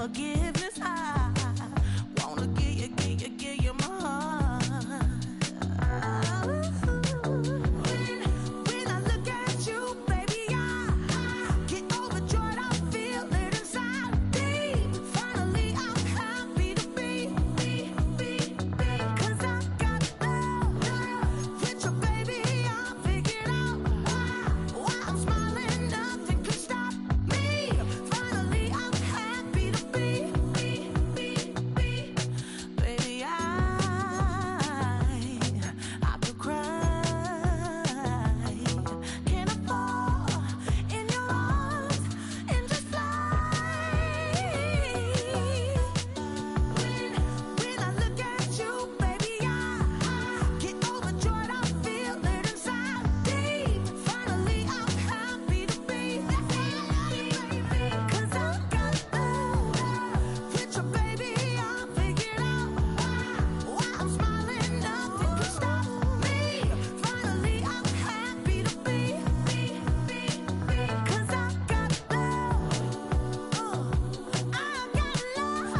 forgiveness. I wanna give you my heart. When I look at you, baby, I get overjoyed. I feel it inside me. Finally, I'm happy to be. 'Cause I got love with you, baby. I figured out why I'm smiling. Nothing can stop me. Finally, I'm happy to be. Baby, I could cry. Can I fall in your arms and just fly? When I look at you, baby, I get overjoyed. I feel it inside me. Finally, I'm happy to be. 'Cause I got love with you, baby. I figured out why I'm smiling. Nothing can stop me. Finally, I'm happy to be. 'Cause I got love. I got love.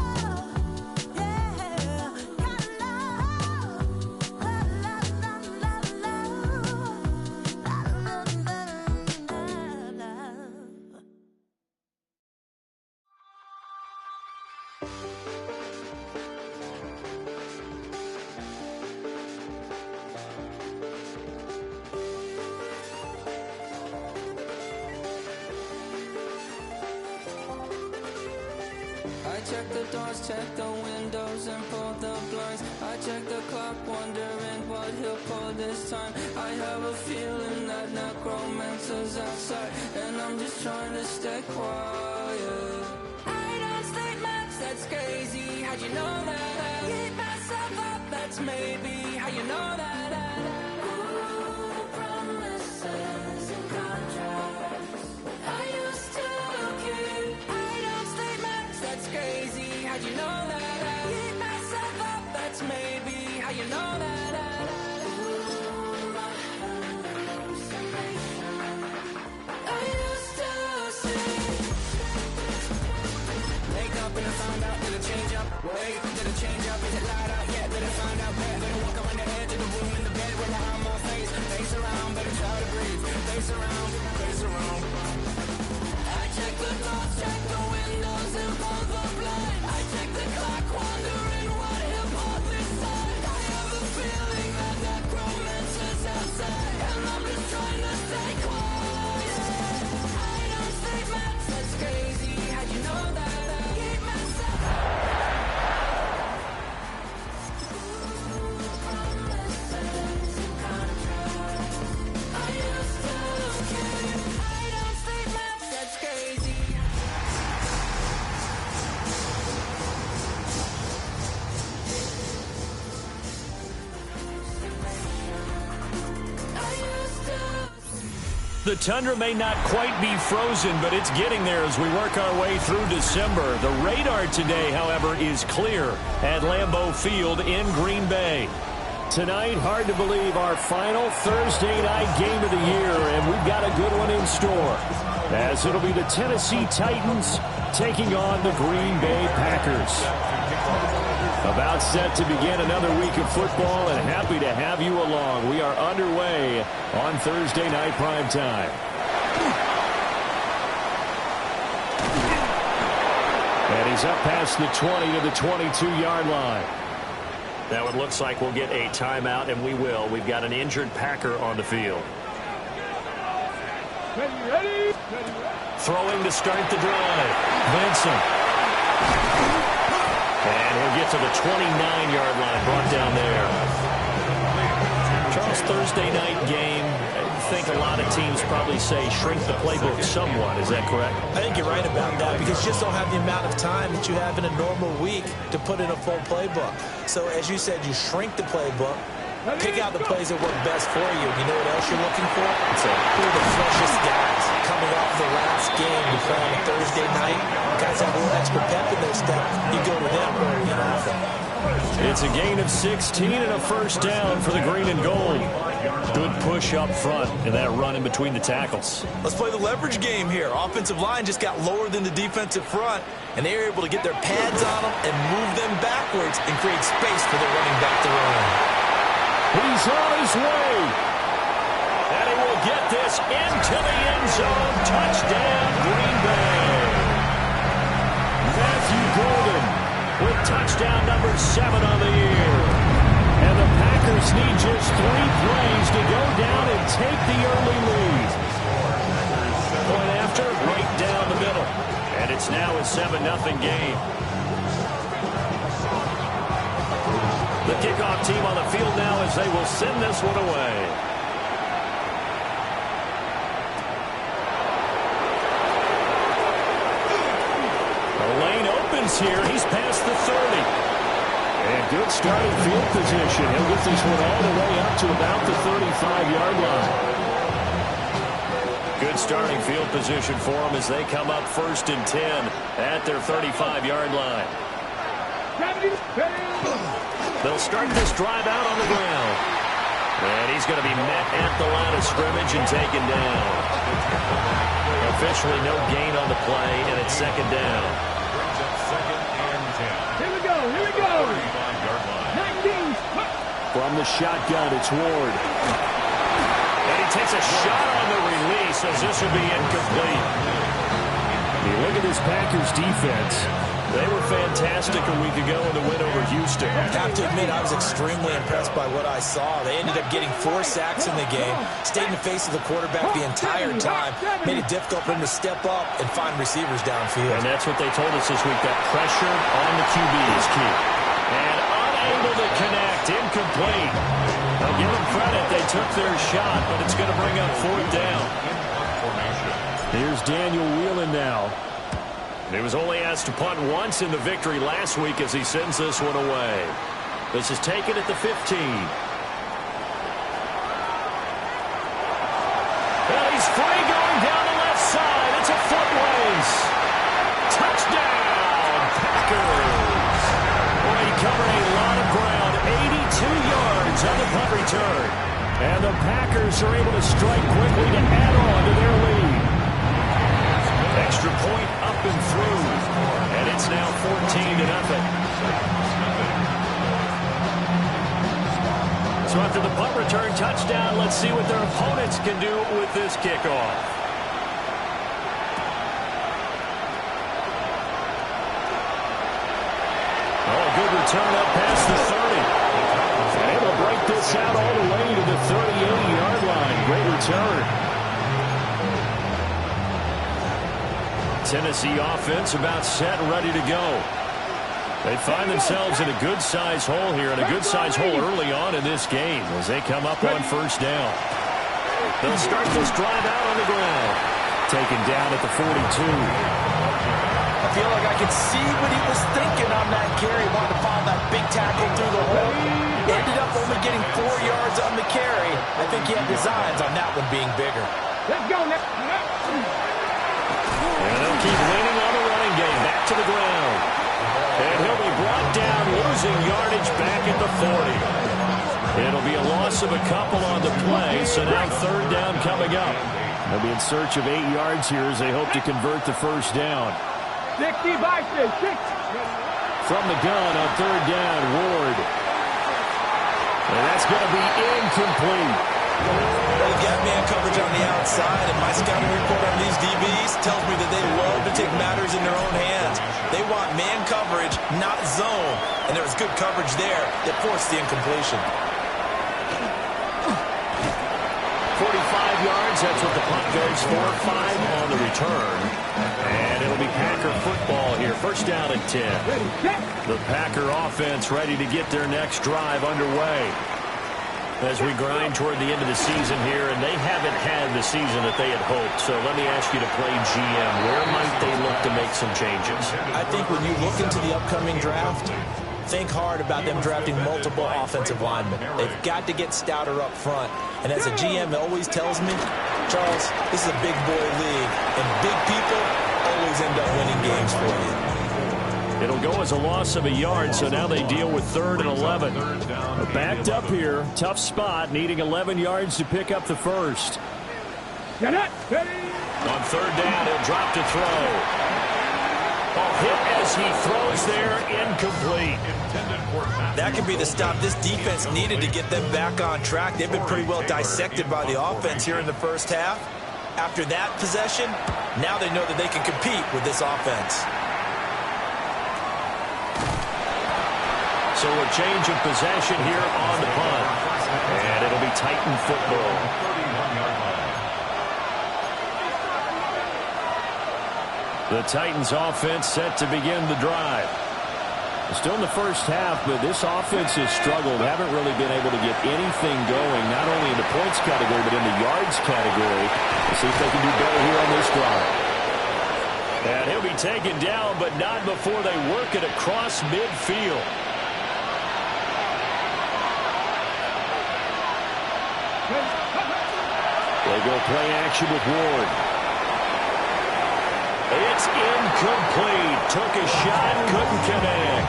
Yeah, got love. I check the doors, check the windows, and pull the blinds. I check the clock, wondering what he'll pull this time. I have a feeling that necromancer's outside, and I'm just trying to stay quiet. I don't sleep much, that's crazy. How'd you know that? I keep myself up, that's maybe how you know that. Ooh, promises and contracts. I used to keep. I don't sleep much, that's crazy. How'd you know that? I keep myself up, that's maybe how you know that. Ooh, my hallucination. I used to see. Wake up and I found out, did it change up? Wait, did it change up? Is it light up? Yeah, did it find out? Better walk around the edge of the room in the bed with my arm on face. Face around, better try to breathe. Face around, face around. I check the doors, check the windows, and pull the blind. I check the clock, wondering what he'll pull this time. I have a feeling that necromancer's outside, and I'm just trying to stay quiet. I don't sleep much, that's crazy. How'd you know that? I keep myself. Promises and contracts. I used to keep. I don't sleep much, that's crazy. I used to. The tundra may not quite be frozen, but it's getting there as we work our way through December. The radar today, however, is clear at Lambeau Field in Green Bay. Tonight, hard to believe, our final Thursday night game of the year, and we've got a good one in store, as it'll be the Tennessee Titans taking on the Green Bay Packers. About set to begin another week of football, and happy to have you along. We are underway on Thursday night primetime. And he's up past the 20 to the 22-yard line. Now it looks like we'll get a timeout, and we will. We've got an injured Packer on the field. Ready? Throwing to start the drive. Vincent. And he'll get to the 29-yard line, brought down there. Charles, Thursday night game, I think a lot of teams probably say shrink the playbook somewhat. Is that correct? I think you're right about that, because you just don't have the amount of time that you have in a normal week to put in a full playbook. So as you said, you shrink the playbook, Pick out the plays that work best for you. You know what else you're looking for? Who are the freshest guys coming off the last game to play on a Thursday night? Guys have a little extra pep in their step. You go to them early and often. It's a gain of 16 and a first down for the green and gold. Good push up front and that run in between the tackles. Let's play the leverage game here. Offensive line just got lower than the defensive front, and they were able to get their pads on them and move them backwards and create space for their running back to run. He's on his way. And he will get this into the end zone. Touchdown, Green Bay. Matthew Golden with touchdown number 7 on the year. And the Packers need just 3 plays to go down and take the early lead. Point after, right down the middle. And it's now a 7-0 game. The kickoff team on the field now as they will send this one away. The lane opens here. He's past the 30. And good starting field position. He'll get this one all the way up to about the 35-yard line. Good starting field position for them as they come up 1st and 10 at their 35-yard line. They'll start this drive out on the ground. And he's going to be met at the line of scrimmage and taken down. Officially no gain on the play, and it's 2nd down. Here we go, here we go. 19. From the shotgun, it's Ward. And he takes a shot on the release as this would be incomplete. You look at this Packers defense. They were fantastic a week ago in the win over Houston. I have to admit, I was extremely impressed by what I saw. They ended up getting 4 sacks in the game, stayed in the face of the quarterback the entire time, made it difficult for him to step up and find receivers downfield. And that's what they told us this week, that pressure on the QB is key. And unable to connect, incomplete. I'll give them credit, they took their shot, but it's going to bring up 4th down. Here's Daniel Whelan now. He was only asked to punt once in the victory last week as he sends this one away. This is taken at the 15. Well, he's free going down the left side. It's a foot race. Touchdown, Packers. Boy, he covered a lot of ground. 82 yards on the punt return. And the Packers are able to strike quickly to add on to their lead. Extra point up and through. And it's now 14-0. So after the punt return touchdown, let's see what their opponents can do with this kickoff. Oh, good return up past the 30. And able to break this out all the way to the 38-yard line. Great return. Tennessee offense about set and ready to go. They find themselves in a good-sized hole here, and a good-sized hole early on in this game as they come up on 1st down. They'll start this drive out on the ground. Taken down at the 42. I feel like I could see what he was thinking on that carry. Wanted to follow that big tackle through the hole. Ended up only getting 4 yards on the carry. I think he had designs on that one being bigger. Let's go now. And they'll keep leaning on the running game. Back to the ground. And he'll be brought down, losing yardage back at the 40. It'll be a loss of a couple on the play, so now 3rd down coming up. They'll be in search of 8 yards here as they hope to convert the 1st down. 60 by 6. From the gun on 3rd down, Ward. And that's going to be incomplete. They've got man coverage on the outside, and my scouting report on these DBs tells me that they love to take matters in their own hands. They want man coverage, not zone, and there was good coverage there that forced the incompletion. 45 yards, that's what the punt goes for. 5 on the return. And it'll be Packer football here. 1st down and 10. The Packer offense ready to get their next drive underway as we grind toward the end of the season here, and they haven't had the season that they had hoped. So let me ask you to play GM. Where might they look to make some changes? I think when you look into the upcoming draft, think hard about them drafting multiple offensive linemen. They've got to get stouter up front. And as a GM always tells me, Charles, this is a big boy league, and big people always end up winning games for you. It'll go as a loss of a yard, so now they deal with 3rd and 11. They're backed up here. Tough spot, needing 11 yards to pick up the first. Get it, ready. On 3rd down, he'll drop to throw. Hit as he throws there, incomplete. That could be the stop this defense needed to get them back on track. They've been pretty well dissected by the offense here in the first half. After that possession, now they know that they can compete with this offense. So a change of possession here on the punt. And it'll be Titan football. The Titans offense set to begin the drive. Still in the first half, but this offense has struggled. Haven't really been able to get anything going, not only in the points category, but in the yards category. We'll see if they can do better here on this drive. And he'll be taken down, but not before they work it across midfield. They go play action with Ward. It's incomplete. Took a shot, couldn't connect.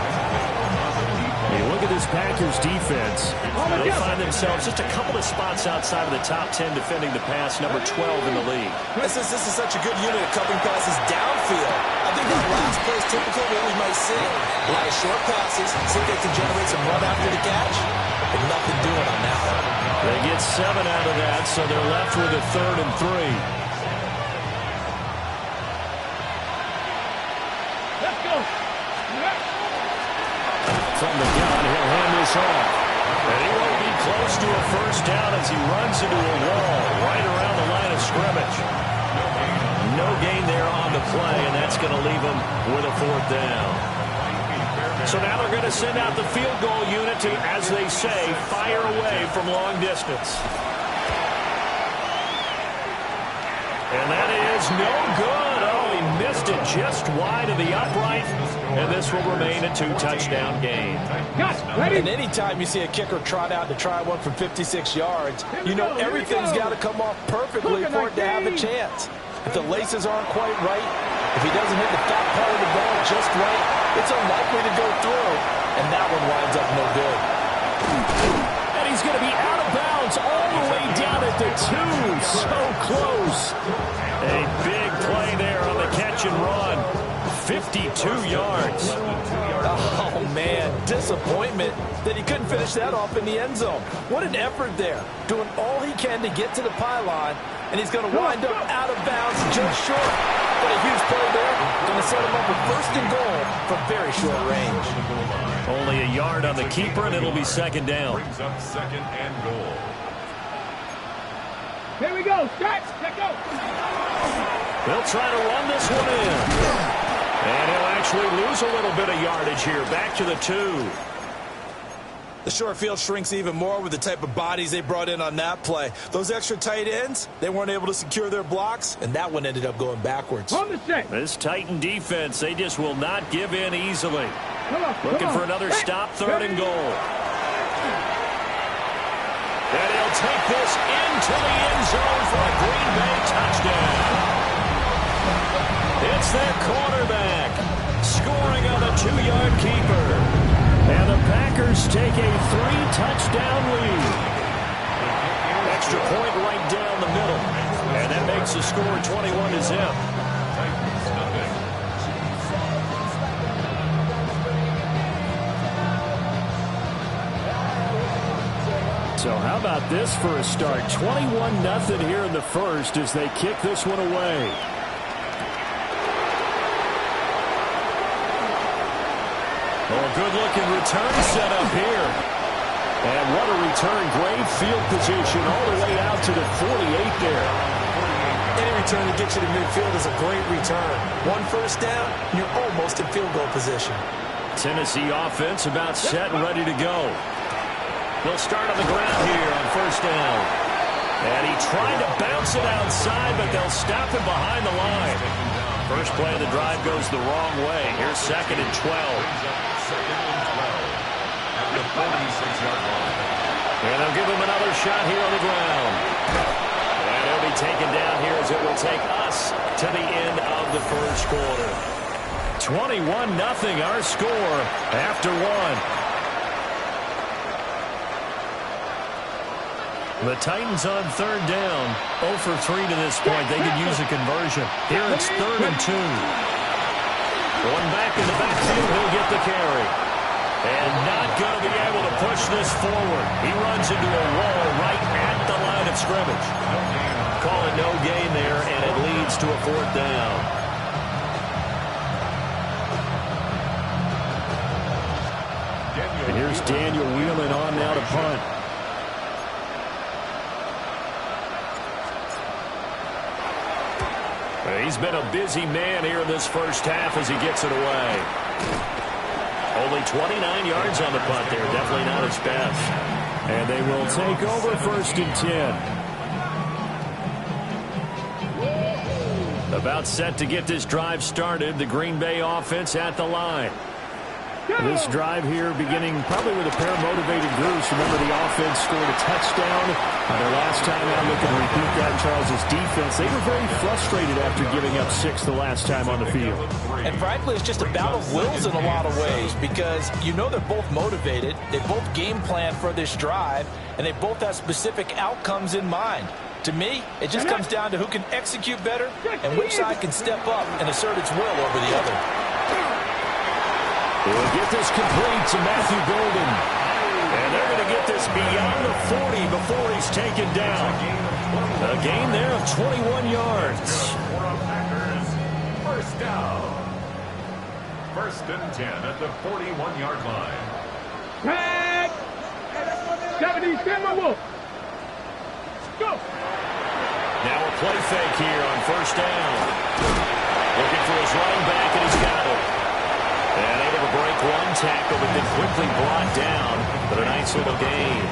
You look at this Packers defense. They find themselves just a couple of spots outside of the top 10 defending the pass, number 12 in the league. This is such a good unit of covering passes downfield. I think that last play is typical of what we might see. A lot of short passes, see if they can generate some run after the catch, but nothing doing on that one. They get 7 out of that, so they're left with a 3rd and 3. From the gun, he'll hand this off. And he won't be close to a first down as he runs into a wall right around the line of scrimmage. No gain there on the play, and that's going to leave him with a 4th down. So now they're going to send out the field goal unit to, as they say, fire away from long distance. And that is no good. Oh, he missed it just wide of the upright. And this will remain a 2-touchdown game. And anytime you see a kicker trot out to try one from 56 yards, you know everything's got to come off perfectly for it to have a chance. If the laces aren't quite right, if he doesn't hit the fat part of the ball just right, it's unlikely to go through. And that one winds up no good. And he's going to be out of bounds all the way down at the 2. So close. A big play there on the catch and run. 52 yards. Oh, man, disappointment that he couldn't finish that off in the end zone. What an effort there, doing all he can to get to the pylon, and he's going to wind up out of bounds just short. But a huge play there, going to set him up with 1st and goal from very short range. Only a yard on the keeper, and it'll be 2nd down. Brings up 2nd and goal. Here we go, stretch, let go. They'll try to run this one in. And he'll actually lose a little bit of yardage here. Back to the 2. The short field shrinks even more with the type of bodies they brought in on that play. Those extra tight ends, they weren't able to secure their blocks, and that one ended up going backwards. This Titan defense, they just will not give in easily. Looking for another stop, 3rd and goal. And he'll take this into the end zone for a Green Bay touchdown. It's their quarterback scoring on a 2-yard keeper. And the Packers take a 3-touchdown lead. Extra point right down the middle. And that makes the score 21-0. So how about this for a start? 21-0 here in the first as they kick this one away. Oh, good-looking return set up here. And what a return. Great field position all the way out to the 48 there. Any return that gets you to midfield is a great return. 1 first down, you're almost in field goal position. Tennessee offense about set and ready to go. They'll start on the ground here on 1st down. And he tried to bounce it outside, but they'll stop him behind the line. First play of the drive goes the wrong way. Here's 2nd and 12. the 46-yard line. And they'll give him another shot here on the ground. And he'll be taken down here as it will take us to the end of the first quarter. 21-0 our score after one. The Titans on third down. 0 for 3 to this point. They could use a conversion. Here it's 3rd and 2. One back in the backfield. He'll get the carry. And not going to be able to push this forward. He runs into a wall right at the line of scrimmage. Call it no gain there, and it leads to a 4th down. And here's Daniel Wheelan on now to punt. He's been a busy man here in this first half as he gets it away. Only 29 yards on the punt there. Definitely not his best. And they will take over 1st and 10. About set to get this drive started. The Green Bay offense at the line. This drive here beginning probably with a pair of motivated groups. Remember, the offense scored a touchdown their last time out. Looking to repeat that. Charles' defense, they were very frustrated after giving up 6 the last time on the field. And frankly, it's just a battle of wills in a lot of ways because you know they're both motivated. They both game plan for this drive, and they both have specific outcomes in mind. To me, it just comes down to who can execute better and which side can step up and assert its will over the other. We'll get this complete to Matthew Golden. And they're going to get this beyond the 40 before he's taken down. A gain there of 21 yards. First down. 1st and 10 at the 41-yard line. Tag! 70, Wolf. Go! Now a play fake here on 1st down. Looking for his running back, and he's got it. And able to break one tackle, but then quickly brought down. But a nice little gain.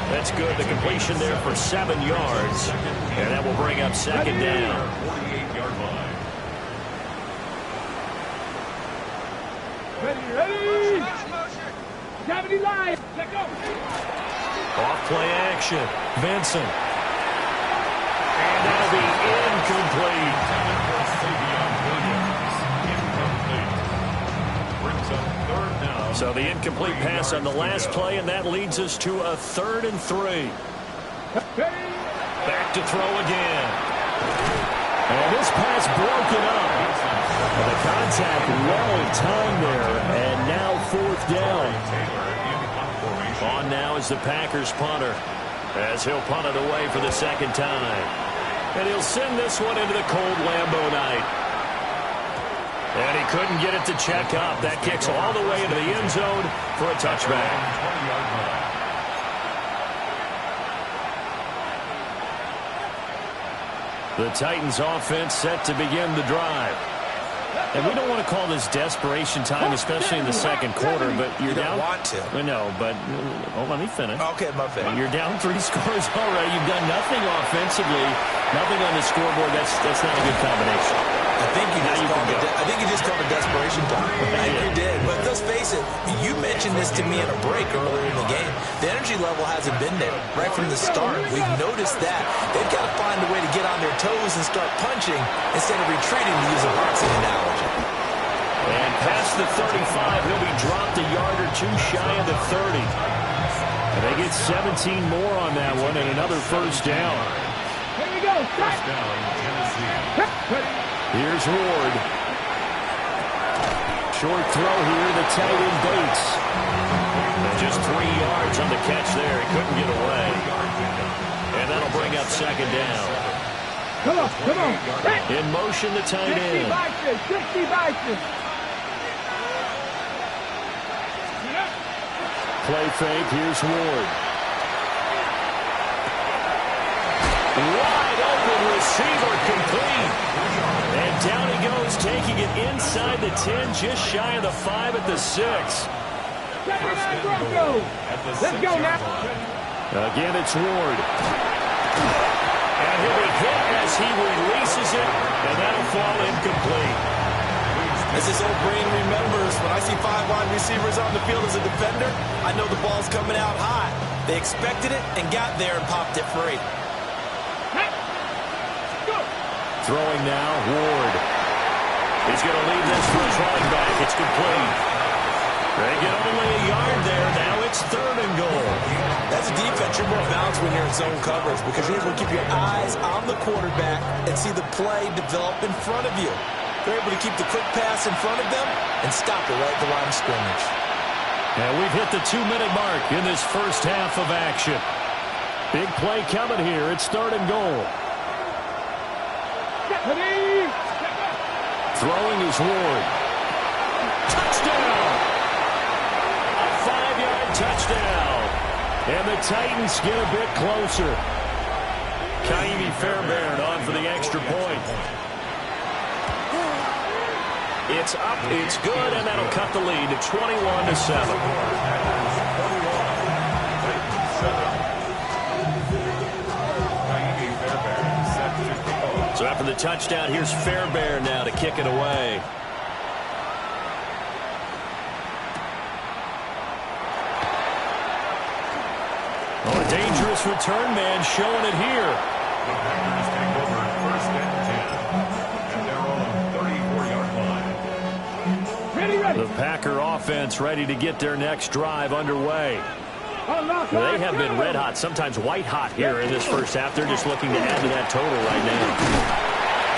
That's good. The completion there for 7 yards. And that will bring up 2nd down. 48-yard line. Ready! 70 line. Let go. Off play action. Vincent. And that'll be incomplete. So the incomplete pass on the last play, and that leads us to a 3rd and 3. Back to throw again. And this pass broken up. And the contact well timed there, and now 4th down. On now is the Packers punter, as he'll punt it away for the 2nd time. And he'll send this one into the cold Lambeau night. And he couldn't get it to check up. That kicks all the way into the end zone for a touchback. The Titans offense set to begin the drive. And we don't want to call this desperation time, especially in the 2nd quarter, but you're down. You don't want to. No, but let me finish. Okay, my bad. You're down 3 scores already. You've done nothing offensively, nothing on the scoreboard. That's not a good combination. I think you just covered desperation time. I think you did. But let's face it, you mentioned this to me in a break earlier in the game. The energy level hasn't been there right from the start. We've noticed that. They've got to find a way to get on their toes and start punching instead of retreating, to use a boxing analogy. And past the 35, he'll be dropped a yard or 2 shy of the 30. And they get 17 more on that one and another 1st down. Here we go. First down, Tennessee. Here's Ward. Short throw here, the tight end Bates. And just 3 yards on the catch there. He couldn't get away. And that'll bring up 2nd down. Come on. In motion, the tight end. 60 Bison. Play fake, here's Ward. Wide open receiver complete. And down he goes, taking it inside the 10, just shy of the 5 at the 6. Let's go now. Again, it's Ward. And he'll be hit as he releases it, and that'll fall incomplete. As his old brain remembers, when I see 5 wide receivers on the field as a defender, I know the ball's coming out high. They expected it and got there and popped it free. Throwing now, Ward. He's going to leave this for his running back. It's complete. They get only a yard there. Now it's 3rd and goal. As a defense, you're more balanced when you're in zone coverage because you're able to keep your eyes on the quarterback and see the play develop in front of you. They're able to keep the quick pass in front of them and stop it right at the line of scrimmage. And we've hit the 2-minute mark in this first half of action. Big play coming here. It's 3rd and goal. Throwing is Ward. Touchdown! A 5-yard touchdown. And the Titans get a bit closer. Kaimi Fairbairn on for the extra point. It's up, it's good, and that'll cut the lead to 21-7. So after the touchdown, here's Fairbairn now to kick it away. Oh, a dangerous return man showing it here. The Packers take over 1st and 10 at their own 34-yard line. Ready. The Packer offense ready to get their next drive underway. They have been red hot, sometimes white hot here in this first half. They're just looking to add to that total right now.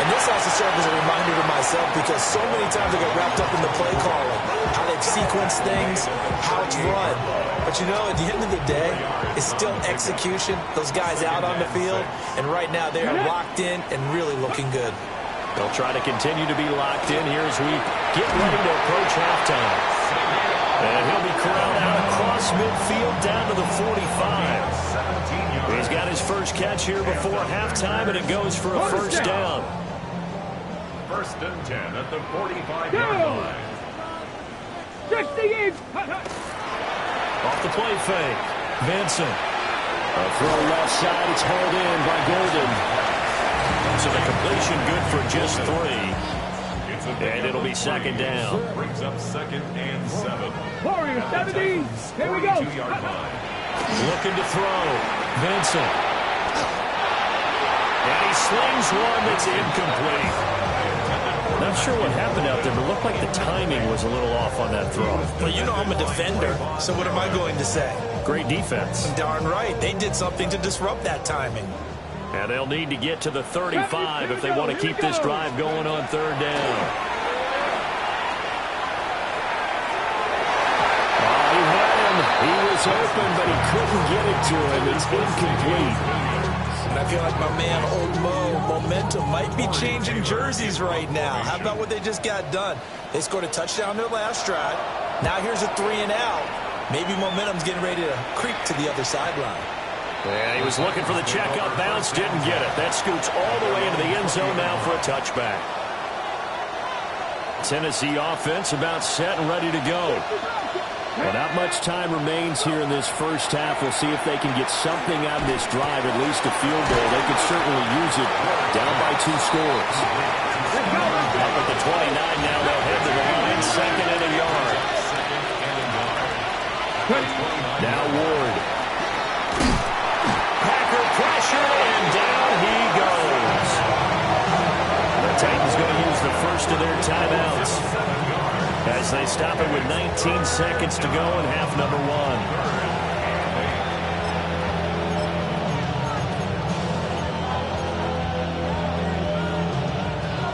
And this has to serve as a reminder to myself because so many times I get wrapped up in the play calling, how they've sequenced things, how it's run. But you know, at the end of the day, it's still execution. Those guys out on the field, and right now they are locked in and really looking good. They'll try to continue to be locked in here as we get ready to approach halftime. And he'll be corralled out across midfield down to the 45. He's got his first catch here before halftime, and it goes for a first down. 1st and 10 at the 45-yard line. 68. Off the play fake. Vincent. A throw left side. It's hauled in by Golden. So the completion good for just 3. And it'll be 2nd down. Brings up 2nd and 7. Warrior 17. Here we go. 42-yard line. Looking to throw. Vincent. And he slings one that's incomplete. Not sure what happened out there, but it looked like the timing was a little off on that throw. Well, you know I'm a defender, so what am I going to say? Great defense. Darn right. They did something to disrupt that timing. And they'll need to get to the 35 if they want to keep this drive going on 3rd down. Oh, he had him. He was open, but he couldn't get it to him. It's incomplete. And I feel like my man, Old Mo, momentum might be changing jerseys right now. How about what they just got done? They scored a touchdown their last drive. Now here's a 3 and out. Maybe momentum's getting ready to creep to the other sideline. Yeah, he was looking for the check-up bounce, didn't get it. That scoots all the way into the end zone now for a touchback. Tennessee offense about set and ready to go. Well, not much time remains here in this first half. We'll see if they can get something out of this drive, at least a field goal. They could certainly use it down by 2 scores. Up at the 29 now, they'll head to the line, 2nd and a yard. Now Ward. Packer pressure, and down he goes. The Titans going to use the first of their timeouts as they stop it with 19 seconds to go in half number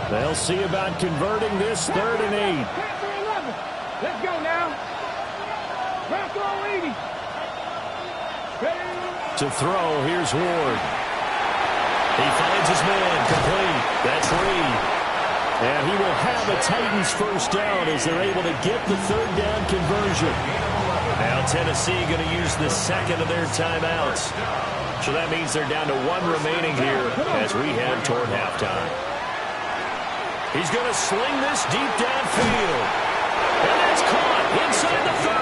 1. They'll see about converting this 3rd and 8. Let's go now. Rocco 80. To throw, here's Ward. He finds his man, complete. That's Reed. And he will have a Titans first down as they're able to get the 3rd down conversion. Now Tennessee going to use the 2nd of their timeouts. So that means they're down to 1 remaining here as we head toward halftime. He's going to sling this deep downfield. And that's caught inside the 30.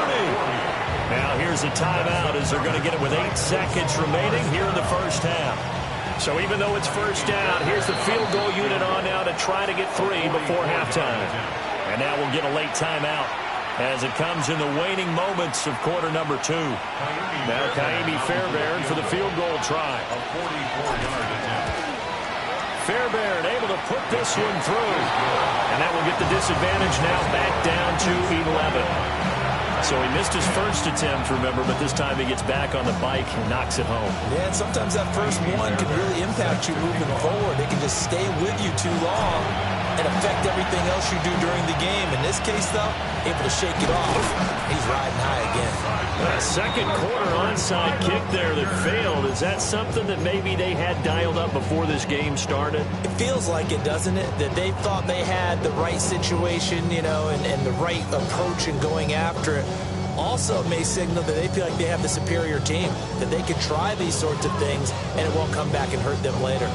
Now here's a timeout as they're going to get it with 8 seconds remaining here in the first half. So even though it's first down, here's the field goal unit on now to try to get 3 before halftime. And now we'll get a late timeout as it comes in the waning moments of quarter number 2. Now Kaimi Fairbairn for the field goal try. A 44-yard attempt. Fairbairn able to put this one through. And that will get the disadvantage now back down to 11. So he missed his first attempt, remember, but this time he gets back on the bike and knocks it home. Yeah, and sometimes that first one can really impact you moving forward. It can just stay with you too long and affect everything else you do during the game. In this case, though, able to shake it off. He's riding high again. A second quarter onside kick there that failed. Is that something that maybe they had dialed up before this game started? It feels like it, doesn't it? That they thought they had the right situation, you know, and the right approach in going after it. Also, it may signal that they feel like they have the superior team, that they can try these sorts of things and it won't come back and hurt them later.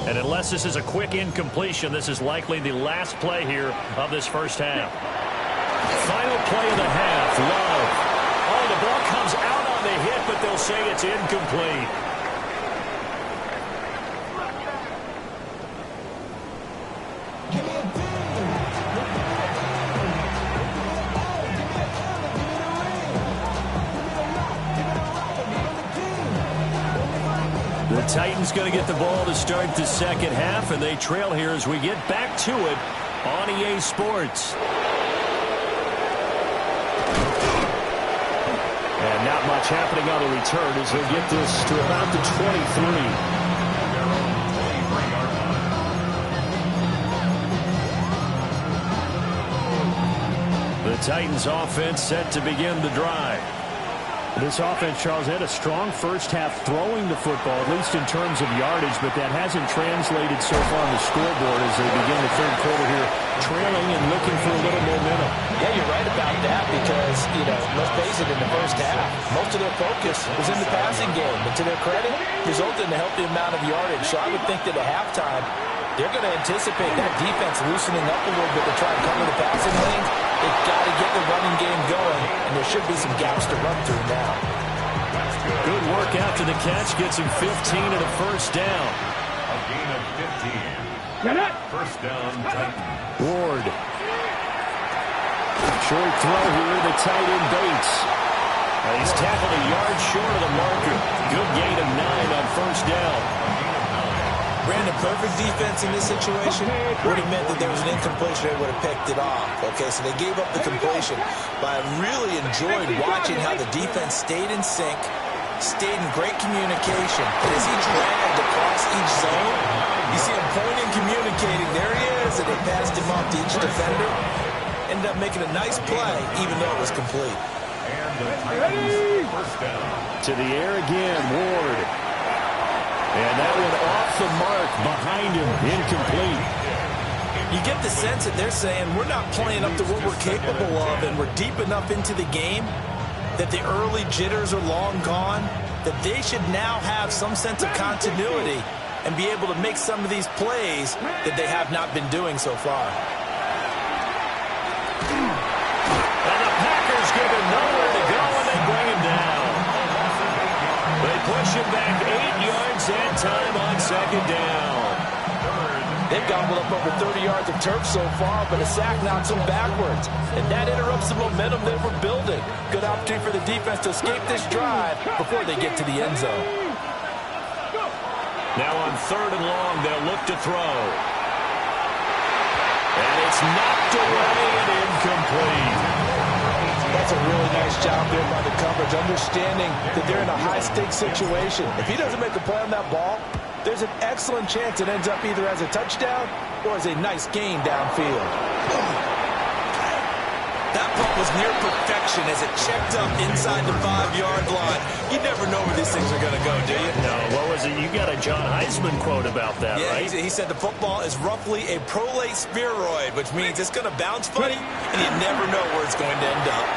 And unless this is a quick incompletion, this is likely the last play here of this first half. Final play of the half, Love. Oh, the ball comes out on the hit, but they'll say it's incomplete. The Titans going to get the ball to start the second half, and they trail here as we get back to it on EA Sports. And not much happening on the return as they'll get this to about the 23. The Titans offense set to begin the drive. This offense, Charles, had a strong first half throwing the football, at least in terms of yardage, but that hasn't translated so far on the scoreboard as they begin the third quarter here, trailing and looking for a little momentum. Yeah, you're right about that because, you know, let's face it, in the first half, most of their focus was in the passing game. And to their credit, resulted in a healthy amount of yardage. So I would think that at halftime, they're going to anticipate that defense loosening up a little bit to try and cover the passing lanes. They've got to get the running game going, and there should be some gaps to run through now. Good work after the catch. Gets him 15 and a first down. A gain of 15. First down, Titans. Ward. Short throw here, the tight end Bates. He's tackled a yard short of the marker. Good gain of 9 on first down. Brandon, perfect defense in this situation would have meant that there was an incompletion. They would have picked it off. Okay, so they gave up the completion. But I really enjoyed watching how the defense stayed in sync, stayed in great communication. And as he dragged across each zone, you see him pointing, communicating. There he is, and they passed him off to each defender. Ended up making a nice play, even though it was complete. And the Titans first down. To the air again, Ward. And that one off the mark behind him, incomplete. You get the sense that they're saying we're not playing up to what we're capable of, and we're deep enough into the game that the early jitters are long gone, that they should now have some sense of continuity and be able to make some of these plays that they have not been doing so far. And the Packers give him nowhere to go, and they bring him down. They push him back 8 yards that time on second down. They've gobbled up over 30 yards of turf so far, but a sack knocks them backwards. And that interrupts the momentum they were building. Good opportunity for the defense to escape this drive before they get to the end zone. Now on third and long, they'll look to throw. And it's knocked away and incomplete. That's a really nice job there by the coverage, understanding that they're in a high-stakes situation. If he doesn't make a play on that ball, there's an excellent chance it ends up either as a touchdown or as a nice gain downfield. That punt was near perfection as it checked up inside the 5-yard line. You never know where these things are going to go, do you? No, what was it? You got a John Heisman quote about that, yeah, right? He said the football is roughly a prolate spheroid, which means it's going to bounce funny, and you never know where it's going to end up.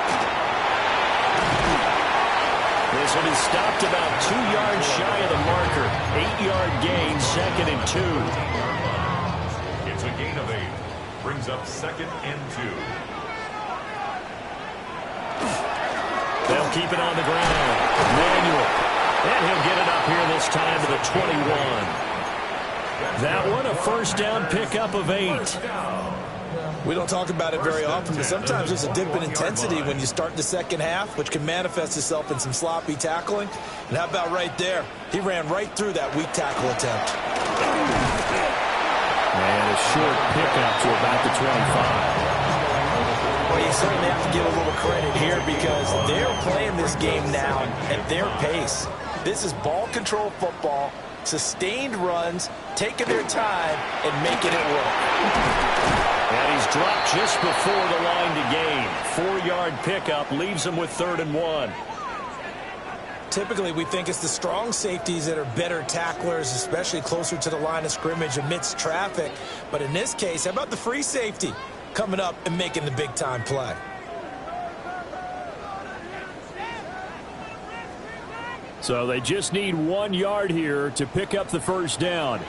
This one is stopped about 2 yards shy of the marker. 8-yard gain, second and 2. It's a gain of 8. Brings up second and 2. They'll keep it on the ground. Manuel. And he'll get it up here this time to the 21. That one a first down pickup of 8. We don't talk about it very often, but sometimes there's a dip in intensity when you start the second half, which can manifest itself in some sloppy tackling. And how about right there? He ran right through that weak tackle attempt. And a short pickup to about the 25. Well, you certainly have to give a little credit here because they're playing this game now at their pace. This is ball control football, sustained runs, taking their time, and making it work. And he's dropped just before the line to gain. 4-yard pickup leaves him with 3rd and 1. Typically, we think it's the strong safeties that are better tacklers, especially closer to the line of scrimmage amidst traffic. But in this case, how about the free safety coming up and making the big-time play? So they just need 1 yard here to pick up the first down.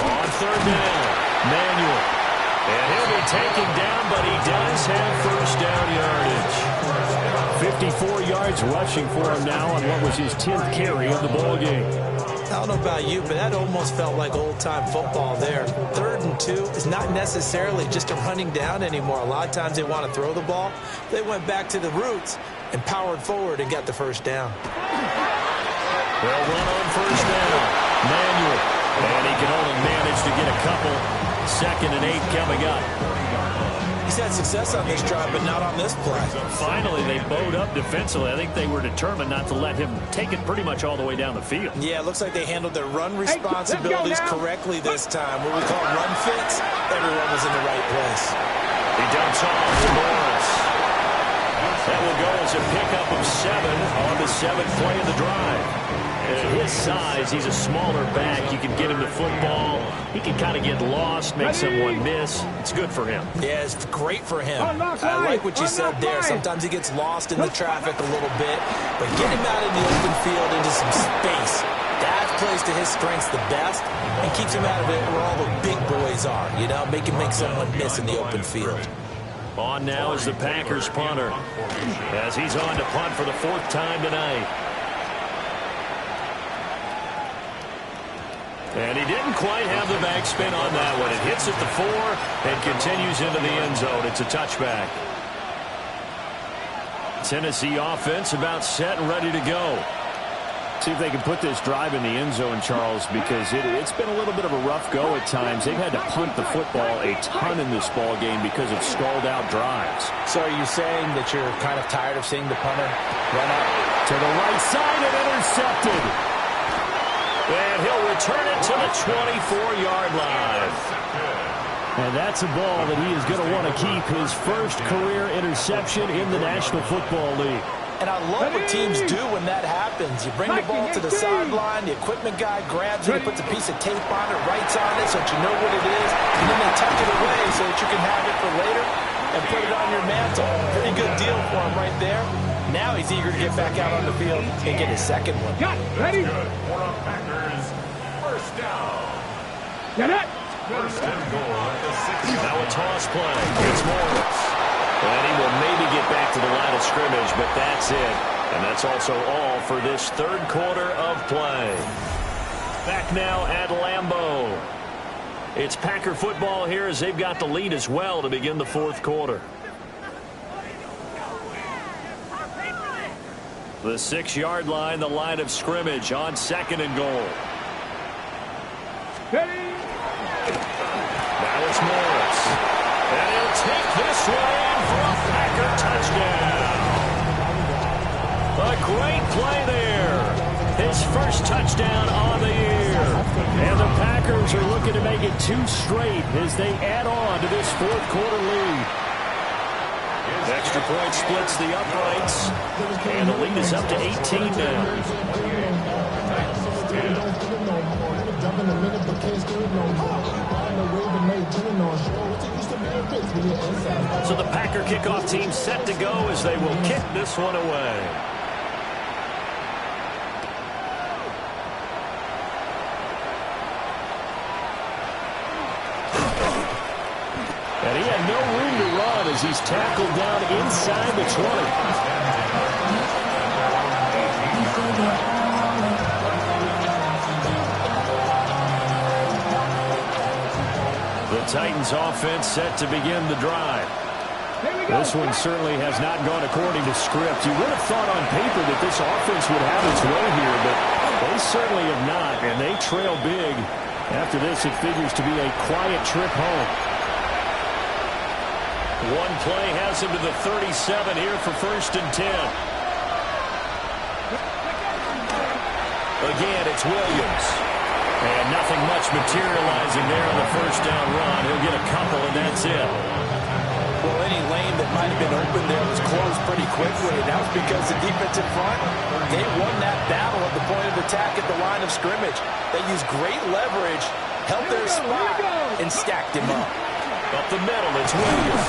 On 3rd down, Manuel. And he'll be taken down, but he does have first down yardage. 54 yards rushing for him now on what was his 10th carry of the ball game. I don't know about you, but that almost felt like old-time football there. 3rd and 2 is not necessarily just a running down anymore. A lot of times they want to throw the ball. They went back to the roots and powered forward and got the first down. They'll run on first down. Manuel. And he can only manage to get a couple. 2nd and 8 coming up. He's had success on this drive, but not on this play. Finally, they bowed up defensively. I think they were determined not to let him take it pretty much all the way down the field. Yeah, it looks like they handled their run responsibilities correctly this time. What we call run fits, everyone was in the right place. He dumps off to Morris. That will go as a pickup of 7 on the 7th play of the drive. At his size, he's a smaller back. You can get him the football. He can kind of get lost, make someone miss. It's good for him. Yeah, it's great for him. I like what you said there. Sometimes he gets lost in the traffic a little bit, but get him out in the open field into some space. That plays to his strengths the best and keeps him out of it where all the big boys are, you know, make someone miss in the open field. On now is the Packers punter as he's on to punt for the 4th time tonight. And he didn't quite have the backspin on that one. It hits at the 4 and continues into the end zone. It's a touchback. Tennessee offense about set and ready to go. See if they can put this drive in the end zone, Charles, because it's been a little bit of a rough go at times. They've had to punt the football a ton in this ball game because of stalled-out drives. So are you saying that you're kind of tired of seeing the punter run up to the right side and intercepted? And he'll return it to the 24-yard line. And that's a ball that he is going to want to keep, his first career interception in the National Football League. And I love what teams do when that happens. You bring the ball to the sideline, the equipment guy grabs it, he puts a piece of tape on it, writes on it so that you know what it is, and then they tuck it away so that you can have it for later and put it on your mantle. Pretty good deal for him right there. Now he's eager to get back out on the field and get his second one. Ready? Good for our Packers. First down. Get it. First and goal at the 6. Now a toss play. It's Morris. And he will maybe get back to the line of scrimmage, but that's it. And that's also all for this 3rd quarter of play. Back now at Lambeau. It's Packer football here as they've got the lead as well to begin the 4th quarter. The 6-yard line, the line of scrimmage on 2nd and goal. Ready. Now it's Morris. And he'll take this one in for a Packer touchdown. A great play there. His first touchdown on the year. And the Packers are looking to make it 2 straight as they add on to this 4th quarter lead. Extra point splits the uprights. And the lead is up to 18 now. So the Packer kickoff team set to go as they will kick this one away. And he had no room to run as he's tackled down inside the 20. Titans offense set to begin the drive. This one certainly has not gone according to script. You would have thought on paper that this offense would have its way here, but they certainly have not, and they trail big. After this, it figures to be a quiet trip home. One play has him to the 37 here for 1st and 10. Again, it's Williams. And nothing much materializing there on the 1st down run. He'll get a couple, and that's it. Well, any lane that might have been open there was closed pretty quickly, and that was because the defensive front, they won that battle at the point of attack at the line of scrimmage. They used great leverage, held their spot, and stacked him up. Up the middle, it's Williams.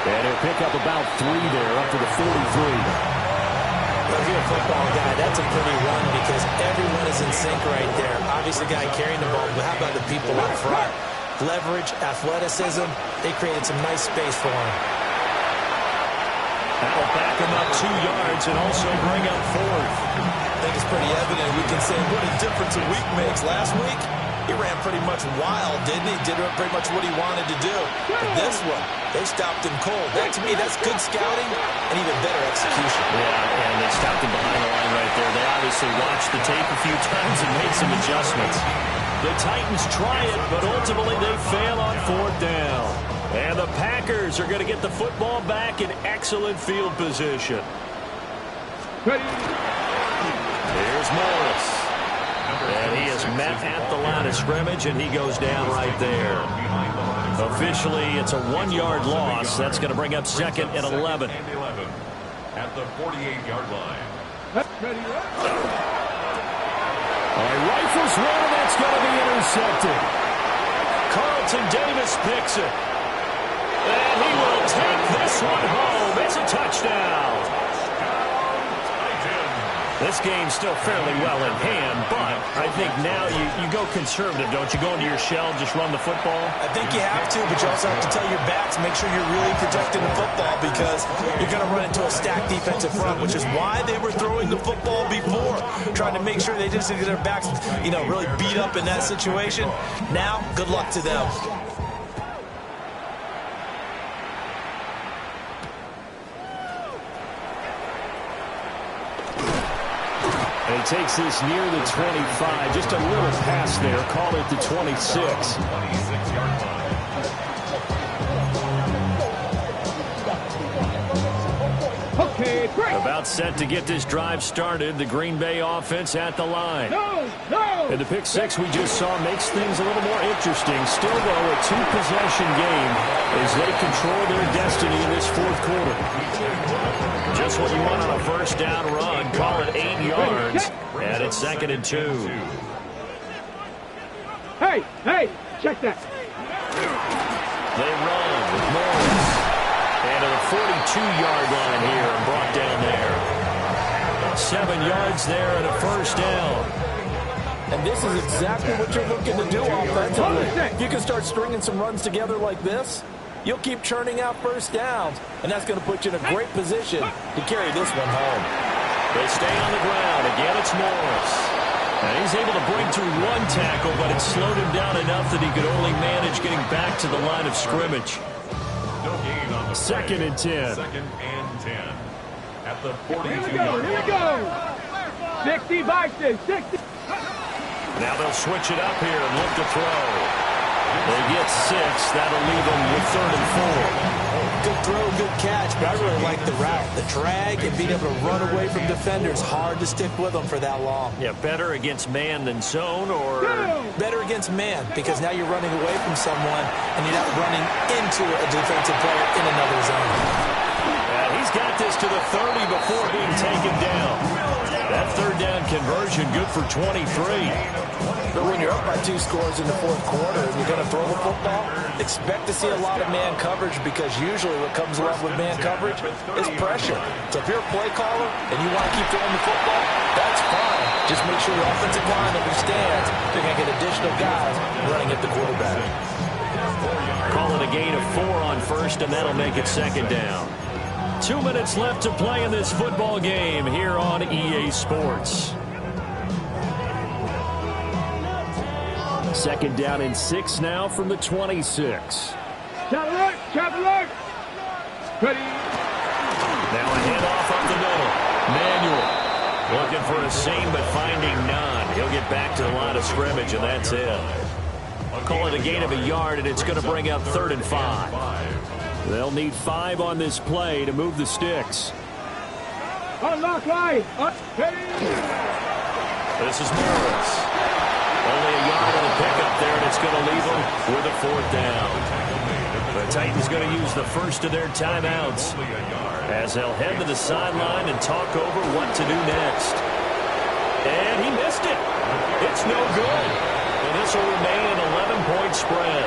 And he'll pick up about 3 there, up to the 43. If you're a football guy, that's a pretty run because everyone is in sync right there. Obviously, the guy carrying the ball, but how about the people up front? Leverage, athleticism, they created some nice space for him. That'll back him up 2 yards and also bring up 4th. I think it's pretty evident. We can say what a difference a week makes. Last week, he ran pretty much wild, didn't he? Did pretty much what he wanted to do. But this one, they stopped him cold. That, to me, that's good scouting and even better execution. Yeah, and they stopped him behind the line right there. They obviously watched the tape a few times and made some adjustments. The Titans try it, but ultimately they fail on 4th down. And the Packers are going to get the football back in excellent field position. Here's Morris. And he is met at the line of scrimmage, and he goes down right there. Officially, it's a 1-yard loss. That's going to bring up 2nd and 11. At the 48-yard line. Rifles one, that's going to be intercepted. Carlton Davis picks it. And he will take this one home. It's a touchdown. This game's still fairly well in hand, but I think now you go conservative, don't you? Go into your shell, just run the football? I think you have to, but you also have to tell your backs, make sure you're really protecting the football because you're going to run into a stacked defensive front, which is why they were throwing the football before, trying to make sure they just get their backs, really beat up in that situation. Now, good luck to them. And he takes this near the 25. Just a little pass there. Call it the 26. 26-yard line. Okay, great. About set to get this drive started. The Green Bay offense at the line. No. And the pick 6 we just saw makes things a little more interesting. Still, though, a 2-possession game as they control their destiny in this 4th quarter. Just what you want on a 1st down run. Call it 8 yards. And it's 2nd and 2. Hey, check that. They run with Morris. And to the 42-yard line here and brought down there. 7 yards there and a 1st down. And this is exactly what you're looking to do offensively. If you can start stringing some runs together like this, you'll keep churning out 1st downs, and that's going to put you in a great position to carry this one home. They stay on the ground. Again, it's Morris. And he's able to break through 1 tackle, but it slowed him down enough that he could only manage getting back to the line of scrimmage. No gain on the 2nd and 10. 2nd and 10. At the 42-yard Here we go. 60 Vikings, 60. Now they'll switch it up here and look to throw. They get 6. That'll leave them with 3rd and 4. Good throw, good catch, but I really like the route. The drag and being able to run away from defenders. Hard to stick with them for that long. Yeah, better against man than zone, or? Better against man, because now you're running away from someone and you're not running into a defensive player in another zone. He's got this to the 30 before being taken down. That 3rd down conversion good for 23. But when you're up by 2 scores in the 4th quarter and you're going to throw the football, expect to see a lot of man coverage because usually what comes along with man coverage is pressure. So if you're a play caller and you want to keep throwing the football, that's fine. Just make sure your offensive line understands you're going to get additional guys running at the quarterback. Call it a gain of 4 on 1st, and that'll make it 2nd down. 2 minutes left to play in this football game here on EA Sports. Second down and 6 now from the 26. Chop alert! Ready? Now a handoff up the middle. Manuel looking for a seam but finding none. He'll get back to the line of scrimmage, and that's it. Call it a gain of a yard, and it's going to bring up 3rd and 5. They'll need 5 on this play to move the sticks. Unlock line! This is Morris. Only a yard on the pickup there, and it's going to leave them with a 4th down. The Titans going to use the first of their timeouts as they'll head to the sideline and talk over what to do next. And he missed it. It's no good. And this will remain an 11-point spread.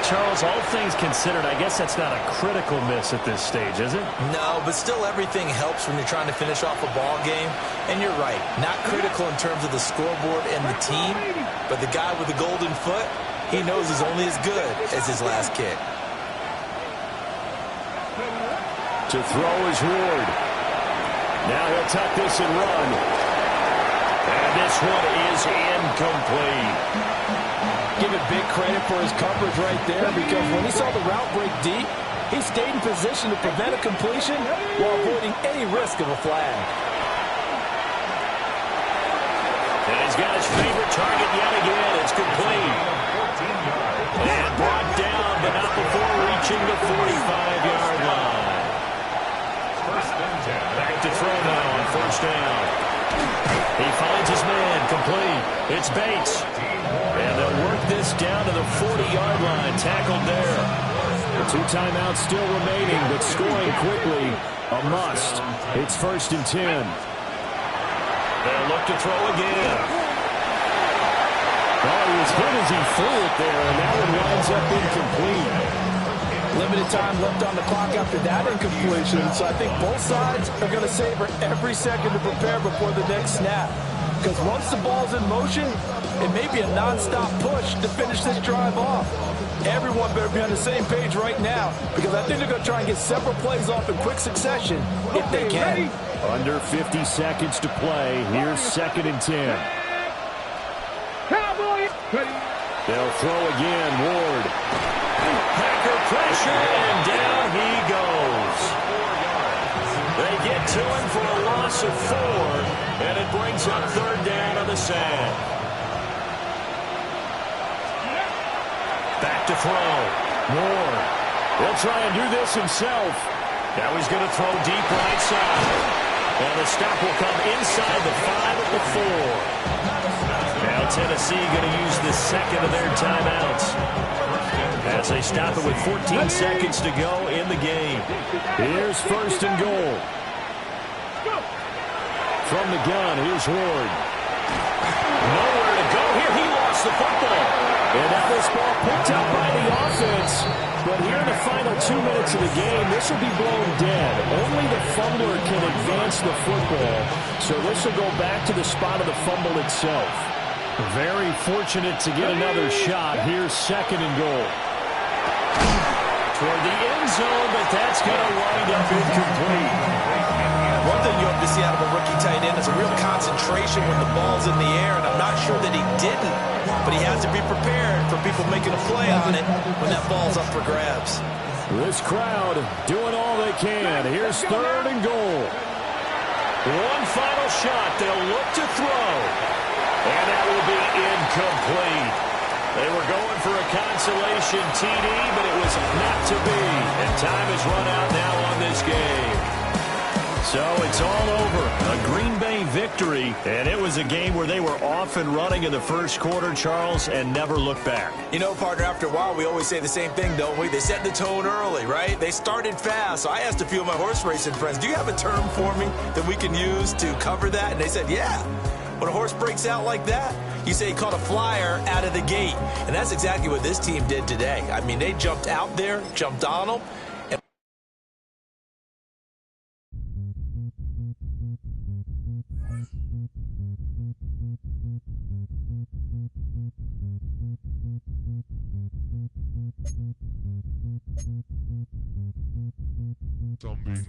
Charles, all things considered, I guess that's not a critical miss at this stage, is it? No, but still everything helps when you're trying to finish off a ball game. And you're right, not critical in terms of the scoreboard and the team, but the guy with the golden foot, he knows he's only as good as his last kick. To throw is Ward. Now he'll tuck this and run. And this one is incomplete. Give it big credit for his coverage right there, because when he saw the route break deep, he stayed in position to prevent a completion while avoiding any risk of a flag. And he's got his favorite target yet again. It's complete. And brought down, but not before reaching the 45-yard line. Back to throw now on 1st down. He finds his man, complete. It's Bates. And they'll work this down to the 40-yard line, tackled there. The 2 timeouts still remaining, but scoring quickly, a must. It's 1st and 10. They'll look to throw again. Oh, he was hit as he threw it there, and that one winds up incomplete. Limited time left on the clock after that incompletion, so I think both sides are going to savor every second to prepare before the next snap. Because once the ball's in motion, it may be a non-stop push to finish this drive off. Everyone better be on the same page right now, because I think they're going to try and get several plays off in quick succession if they can. Under 50 seconds to play. Here's 2nd and 10. They'll throw again. Ward. Packer pressure, and down he goes. They get to him for a loss of 4, and it brings up 3rd down on the sack. Back to throw. Moore. He'll try and do this himself. Now he's going to throw deep right side. And the stop will come inside the 5 at the 4. Now Tennessee going to use the 2nd of their timeouts as they stop it with 14 seconds to go in the game. Here's 1st and goal. From the gun, here's Ward. Nowhere to go here. He lost the football. And now this ball picked up by the offense. But here in the final 2 minutes of the game, this will be blown dead. Only the fumbler can advance the football. So this will go back to the spot of the fumble itself. Very fortunate to get another shot. Here's 2nd and goal. Toward the end zone, but that's going to wind up incomplete. One thing you hope to see out of a rookie tight end is a real concentration when the ball's in the air, and I'm not sure that he didn't, but he has to be prepared for people making a play on it when that ball's up for grabs. This crowd doing all they can. Here's 3rd and goal. One final shot. They'll look to throw. And that will be incomplete. They were going for a consolation TD, but it was not to be. And time is run out now on this game. So it's all over. A Green Bay victory. And it was a game where they were off and running in the first quarter, Charles, and never looked back. You know, partner, after a while, we always say the same thing, don't we? They set the tone early, right? They started fast. So I asked a few of my horse racing friends, do you have a term for me that we can use to cover that? And they said, yeah. When a horse breaks out like that, you say he caught a flyer out of the gate. And that's exactly what this team did today. I mean, they jumped out there, jumped on them. Zombie.